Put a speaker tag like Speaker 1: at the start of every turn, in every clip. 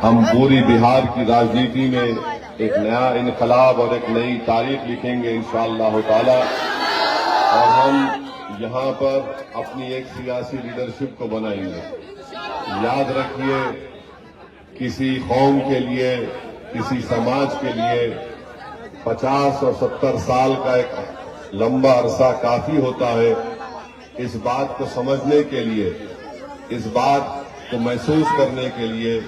Speaker 1: ہم پوری بہار کی راجنیتی میں ایک نیا انقلاب اور ایک نئی تاریخ لکھیں گے انشاءاللہ تعالی، اور ہم یہاں پر اپنی ایک سیاسی لیڈرشپ کو بنائیں گے۔ یاد رکھیے، کسی قوم کے لیے، کسی سماج کے لیے 50 اور 70 سال کا ایک لمبا عرصہ کافی ہوتا ہے اس بات کو سمجھنے کے لیے، اس بات کو محسوس کرنے کے لیے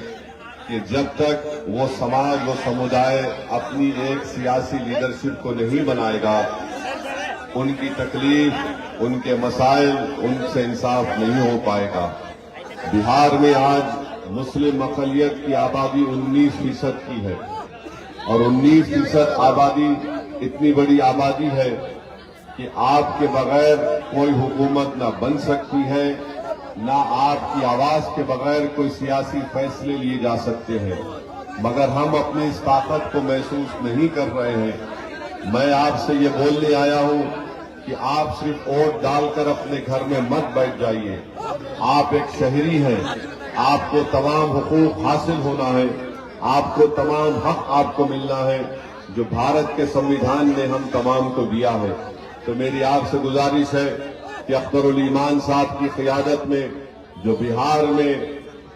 Speaker 1: کہ جب تک وہ سماج، وہ سمودائے اپنی ایک سیاسی لیڈرشپ کو نہیں بنائے گا، ان کی تکلیف، ان کے مسائل، ان سے انصاف نہیں ہو پائے گا۔ بہار میں آج مسلم اقلیت کی آبادی 19% کی ہے، اور 19% آبادی اتنی بڑی آبادی ہے کہ آپ کے بغیر کوئی حکومت نہ بن سکتی ہے، نہ آپ کی آواز کے بغیر کوئی سیاسی فیصلے لیے جا سکتے ہیں، مگر ہم اپنی اس طاقت کو محسوس نہیں کر رہے ہیں۔ میں آپ سے یہ بولنے آیا ہوں کہ آپ صرف ووٹ ڈال کر اپنے گھر میں مت بیٹھ جائیے۔ آپ ایک شہری ہیں، آپ کو تمام حقوق حاصل ہونا ہے، آپ کو تمام حق آپ کو ملنا ہے جو بھارت کے سمویدھان نے ہم تمام کو دیا ہے۔ تو میری آپ سے گزارش ہے کہ اخترالایمان صاحب کی قیادت میں جو بہار میں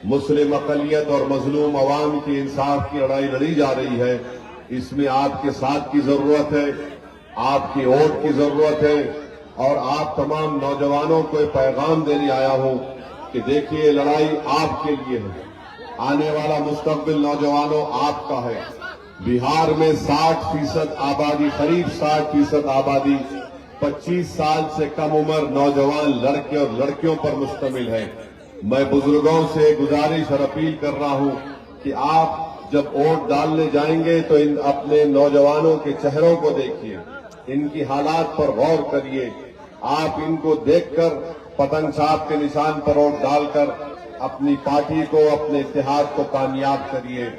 Speaker 1: مسلم اقلیت اور مظلوم عوام کی انصاف کی لڑائی لڑی جا رہی ہے، اس میں آپ کے ساتھ کی ضرورت ہے، آپ کی ووٹ کی ضرورت ہے، اور آپ تمام نوجوانوں کو ایک پیغام دینے آیا ہوں کہ دیکھیے، یہ لڑائی آپ کے لیے ہے، آنے والا مستقبل نوجوانوں آپ کا ہے۔ بہار میں 60% آبادی، قریب 60% آبادی 25 سال سے کم عمر نوجوان لڑکے اور لڑکیوں پر مشتمل ہے۔ میں بزرگوں سے گزارش اور اپیل کر رہا ہوں کہ آپ جب ووٹ ڈالنے جائیں گے تو اپنے نوجوانوں کے چہروں کو دیکھیے، ان کی حالات پر غور کریے، آپ ان کو دیکھ کر پتنگ صاحب کے نشان پر ووٹ ڈال کر اپنی پارٹی کو، اپنے اتحاد کو کامیاب کریے۔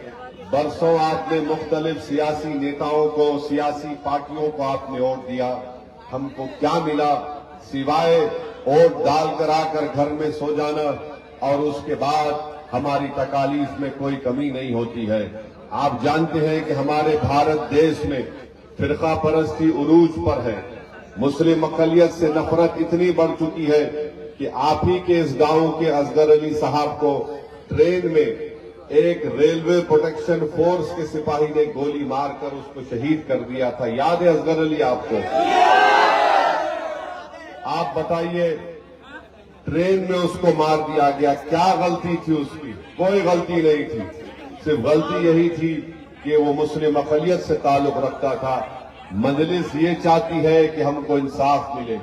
Speaker 1: برسوں آپ نے مختلف سیاسی نیتاؤں کو، سیاسی پارٹیوں کو آپ نے ووٹ دیا، ہم کو کیا ملا سوائے ووٹ ڈال کر آ کر گھر میں سو جانا، اور اس کے بعد ہماری تکالیف میں کوئی کمی نہیں ہوتی ہے۔ آپ جانتے ہیں کہ ہمارے بھارت دیش میں فرقہ پرستی عروج پر ہے، مسلم اقلیت سے نفرت اتنی بڑھ چکی ہے کہ آپ ہی کے اس گاؤں کے اصغر علی صاحب کو ٹرین میں ایک ریلوے پروٹیکشن فورس کے سپاہی نے گولی مار کر اس کو شہید کر دیا تھا۔ یاد ہے اصغر علی آپ کو؟ آپ بتائیے، ٹرین میں اس کو مار دیا گیا، کیا غلطی تھی اس کی؟ کوئی غلطی نہیں تھی، صرف غلطی یہی تھی کہ وہ مسلم اقلیت سے تعلق رکھتا تھا۔ مجلس یہ چاہتی ہے کہ ہم کو انصاف ملے،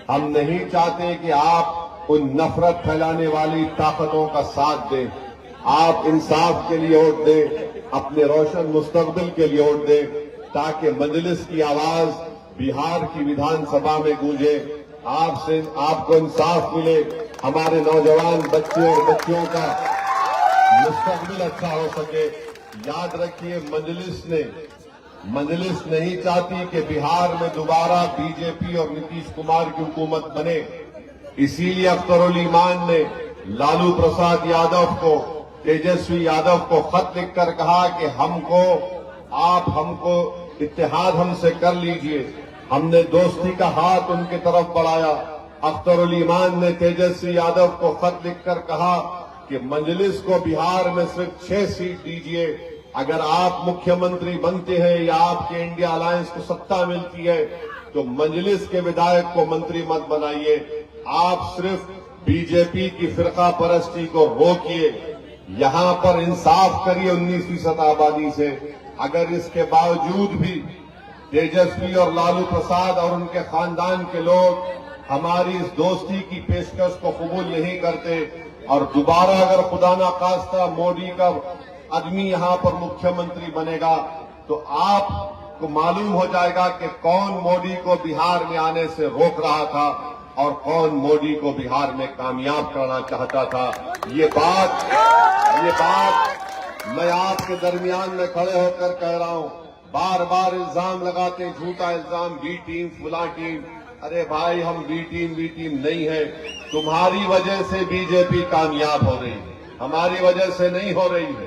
Speaker 1: ہم نہیں چاہتے کہ آپ ان نفرت پھیلانے والی طاقتوں کا ساتھ دیں۔ آپ انصاف کے لیے ووٹ دیں، اپنے روشن مستقبل کے لیے ووٹ دیں، تاکہ مجلس کی آواز بہار کی ویدھان سبھا میں گونجے، آپ کو انصاف ملے، ہمارے نوجوان بچے اور بچیوں کا مستقبل اچھا ہو سکے۔ یاد رکھیے، مجلس نہیں چاہتی کہ بہار میں دوبارہ بی جے پی اور نتیش کمار کی حکومت بنے، اسی لیے اخترالایمان نے لالو پرساد یادو کو، تیجسوی یادو کو خط لکھ کر کہا کہ آپ ہم کو اتحاد ہم سے کر لیجئے۔ ہم نے دوستی کا ہاتھ ان کی طرف بڑھایا۔ اخترالایمان نے تیجسوی یادو کو خط لکھ کر کہا کہ مجلس کو بہار میں صرف 6 سیٹ دیجئے، اگر آپ مکھیہ منتری بنتے ہیں یا آپ کے انڈیا الائنس کو ستہ ملتی ہے تو مجلس کے ودھائک کو منتری مت بنائیے۔ آپ صرف بی جے پی کی فرقہ پرستی کو روکیے، یہاں پر انصاف کریے 19% آبادی سے۔ اگر اس کے باوجود بھی تیجسوی اور لالو پرساد اور ان کے خاندان کے لوگ ہماری اس دوستی کی پیشکش کو قبول نہیں کرتے، اور دوبارہ اگر خدا نخواستہ مودی کا آدمی یہاں پر مکھیہ منتری بنے گا تو آپ کو معلوم ہو جائے گا کہ کون مودی کو بہار میں آنے سے روک رہا تھا اور کون مودی کو بہار میں کامیاب کرنا چاہتا تھا۔ یہ بات میں آپ کے درمیان میں کھڑے ہو کر کہہ رہا ہوں۔ بار بار الزام لگاتے، جھوٹا الزام، بی ٹیم، فلاں ٹیم۔ ارے بھائی، ہم بی ٹیم نہیں ہے، تمہاری وجہ سے بی جے پی کامیاب ہو رہی ہے، ہماری وجہ سے نہیں ہو رہی ہے۔